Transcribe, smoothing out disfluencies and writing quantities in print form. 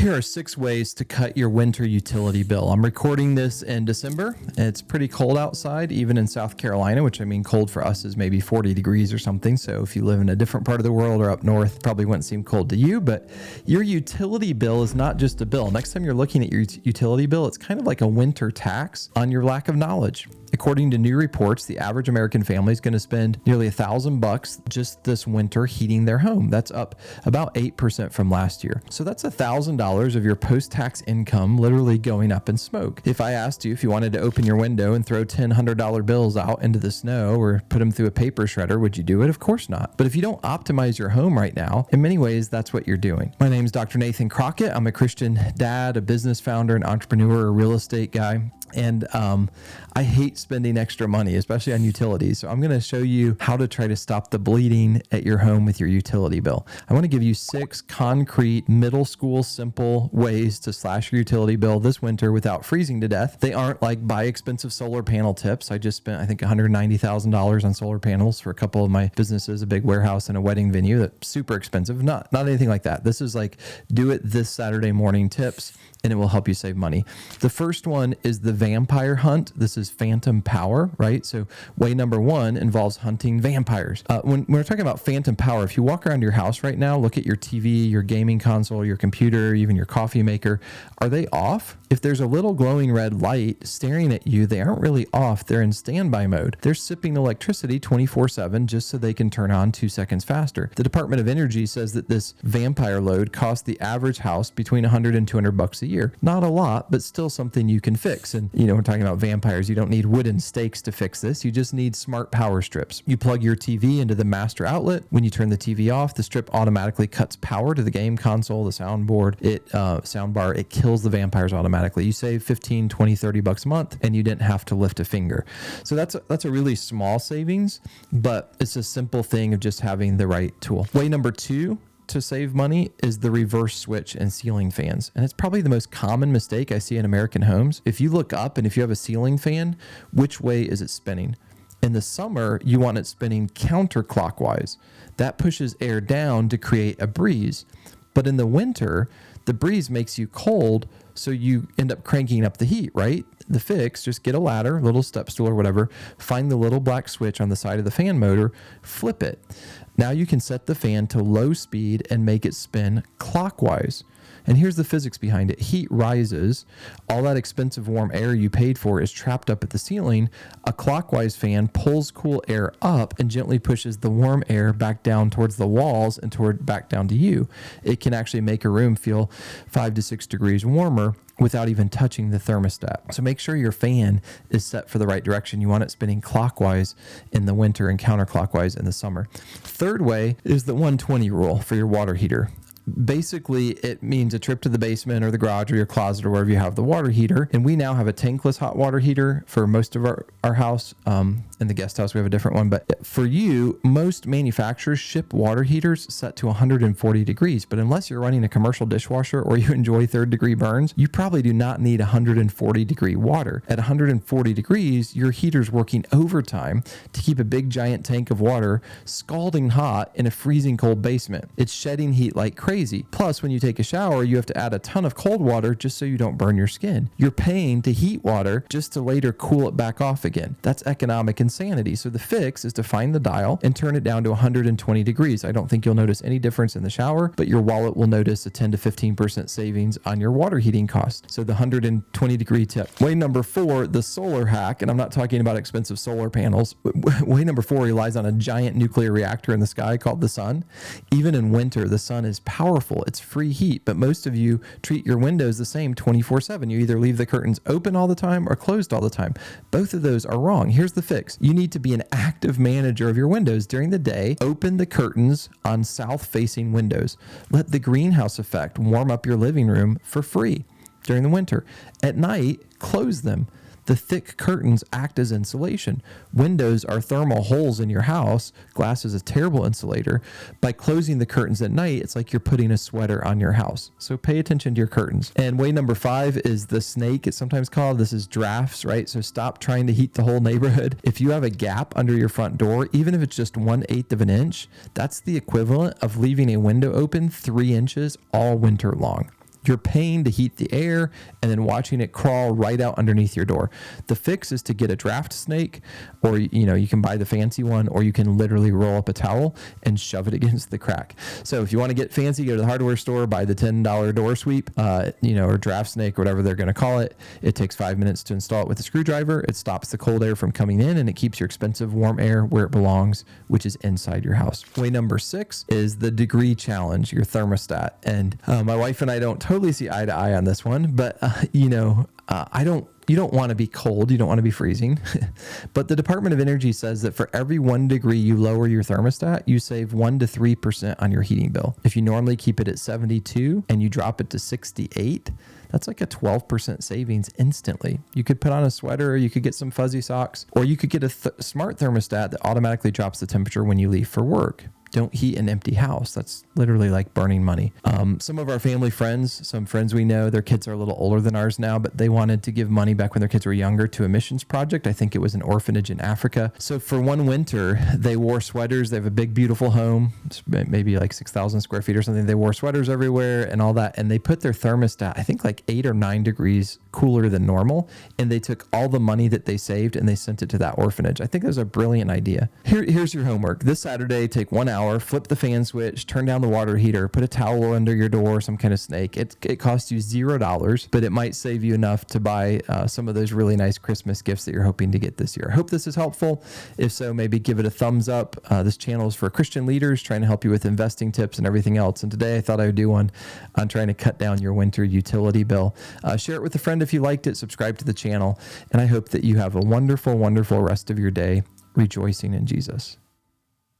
Here are 6 ways to cut your winter utility bill. I'm recording this in December. It's pretty cold outside, even in South Carolina, which I mean cold for us is maybe 40 degrees or something. So if you live in a different part of the world or up north, probably wouldn't seem cold to you. But your utility bill is not just a bill. Next time you're looking at your utility bill, it's kind of like a winter tax on your lack of knowledge. According to new reports, the average American family is going to spend nearly $1,000 just this winter heating their home. That's up about 8% from last year. So that's $1,000 of your post-tax income literally going up in smoke. If I asked you if you wanted to open your window and throw $100 bills out into the snow or put them through a paper shredder, would you do it? Of course not. But if you don't optimize your home right now, in many ways, that's what you're doing. My name is Dr. Nathan Crockett. I'm a Christian dad, a business founder, an entrepreneur, a real estate guy. And I hate spending extra money, especially on utilities. So I'm going to show you how to try to stop the bleeding at your home with your utility bill. I want to give you 6 concrete middle school simple ways to slash your utility bill this winter without freezing to death. They aren't like buy expensive solar panel tips. I just spent, I think, $190,000 on solar panels for a couple of my businesses, a big warehouse and a wedding venue. That's super expensive. Not anything like that. This is like do it this Saturday morning tips, and it will help you save money. The first one is the vampire hunt. This is phantom power, right? So way number 1 involves hunting vampires. When we're talking about phantom power, if you walk around your house right now, look at your TV, your gaming console, your computer, even your coffee maker, are they off? If there's a little glowing red light staring at you, they aren't really off. They're in standby mode. They're sipping electricity 24/7 just so they can turn on 2 seconds faster. The Department of Energy says that this vampire load costs the average house between $100 and $200 a year. Not a lot, but still something you can fix. And we're talking about vampires. You don't need wooden stakes to fix this. You just need smart power strips. You plug your TV into the master outlet. When you turn the TV off, the strip automatically cuts power to the game console, the soundboard, soundbar. It kills the vampires automatically. You save $15, $20, $30 a month, and you didn't have to lift a finger. So that's a really small savings, but it's a simple thing of just having the right tool. Way number 2 to save money is the reverse switch and ceiling fans. And it's probably the most common mistake I see in American homes. If you look up and if you have a ceiling fan, which way is it spinning? In the summer, you want it spinning counterclockwise. That pushes air down to create a breeze. But in the winter, the breeze makes you cold, so you end up cranking up the heat, right? The fix, just get a ladder, little step stool or whatever, find the little black switch on the side of the fan motor, flip it. Now you can set the fan to low speed and make it spin clockwise. And here's the physics behind it. Heat rises. All that expensive warm air you paid for is trapped up at the ceiling. A clockwise fan pulls cool air up and gently pushes the warm air back down towards the walls and back down to you. It can actually make a room feel 5 to 6 degrees warmer without even touching the thermostat. So make sure your fan is set for the right direction. You want it spinning clockwise in the winter and counterclockwise in the summer. Third way is the 120 rule for your water heater. Basically, it means a trip to the basement or the garage or your closet or wherever you have the water heater. And we now have a tankless hot water heater for most of our house. In the guest house, we have a different one. But for you, most manufacturers ship water heaters set to 140 degrees. But unless you're running a commercial dishwasher or you enjoy 3rd-degree burns, you probably do not need 140-degree water. At 140 degrees, your heater's working overtime to keep a big giant tank of water scalding hot in a freezing cold basement. It's shedding heat like crazy. Plus, when you take a shower, you have to add a ton of cold water just so you don't burn your skin. You're paying to heat water just to later cool it back off again. That's economic insanity. So the fix is to find the dial and turn it down to 120 degrees. I don't think you'll notice any difference in the shower, but your wallet will notice a 10 to 15% savings on your water heating costs. So the 120 degree tip. Way number 4, the solar hack, and I'm not talking about expensive solar panels. Way number 4 relies on a giant nuclear reactor in the sky called the sun. Even in winter, the sun is powerful. It's free heat, but most of you treat your windows the same 24/7. You either leave the curtains open all the time or closed all the time. Both of those are wrong. Here's the fix. You need to be an active manager of your windows. During the day, open the curtains on south-facing windows. Let the greenhouse effect warm up your living room for free during the winter. At night, close them. The thick curtains act as insulation. Windows are thermal holes in your house. Glass is a terrible insulator. By closing the curtains at night, it's like you're putting a sweater on your house. So pay attention to your curtains. And way number 5 is the snake, it's sometimes called. This is drafts, right? So stop trying to heat the whole neighborhood. If you have a gap under your front door, even if it's just 1/8 of an inch, that's the equivalent of leaving a window open 3 inches all winter long. You're paying to heat the air and then watching it crawl right out underneath your door. The fix is to get a draft snake, or you can buy the fancy one, or you can literally roll up a towel and shove it against the crack. So if you want to get fancy, go to the hardware store, buy the $10 door sweep, or draft snake, or whatever they're going to call it. It takes 5 minutes to install it with a screwdriver. It stops the cold air from coming in, and it keeps your expensive warm air where it belongs, which is inside your house. Way number 6 is the degree challenge, your thermostat. And my wife and I don't totally see eye to eye on this one, but you don't want to be cold. You don't want to be freezing. But the Department of Energy says that for every 1 degree you lower your thermostat, you save 1 to 3% on your heating bill. If you normally keep it at 72 and you drop it to 68, that's like a 12% savings instantly. You could put on a sweater, you could get some fuzzy socks, or you could get a smart thermostat that automatically drops the temperature when you leave for work. Don't heat an empty house. That's literally like burning money. Some of our family friends, some friends we know, their kids are a little older than ours now, but they wanted to give money back when their kids were younger to a missions project. I think it was an orphanage in Africa. So for one winter, they wore sweaters. They have a big, beautiful home. It's maybe like 6,000 square feet or something. They wore sweaters everywhere and all that. And they put their thermostat, I think like 8 or 9 degrees cooler than normal. And they took all the money that they saved and they sent it to that orphanage. I think that was a brilliant idea. Here's your homework. This Saturday, take 1 hour, flip the fan switch, turn down the water heater, put a towel under your door, some kind of snake. It costs you $0, but it might save you enough to buy some of those really nice Christmas gifts that you're hoping to get this year. I hope this is helpful. If so, maybe give it a thumbs up. This channel is for Christian leaders trying to help you with investing tips and everything else. And today I thought I would do one on trying to cut down your winter utility bill. Share it with a friend if you liked it. Subscribe to the channel. And I hope that you have a wonderful, wonderful rest of your day rejoicing in Jesus.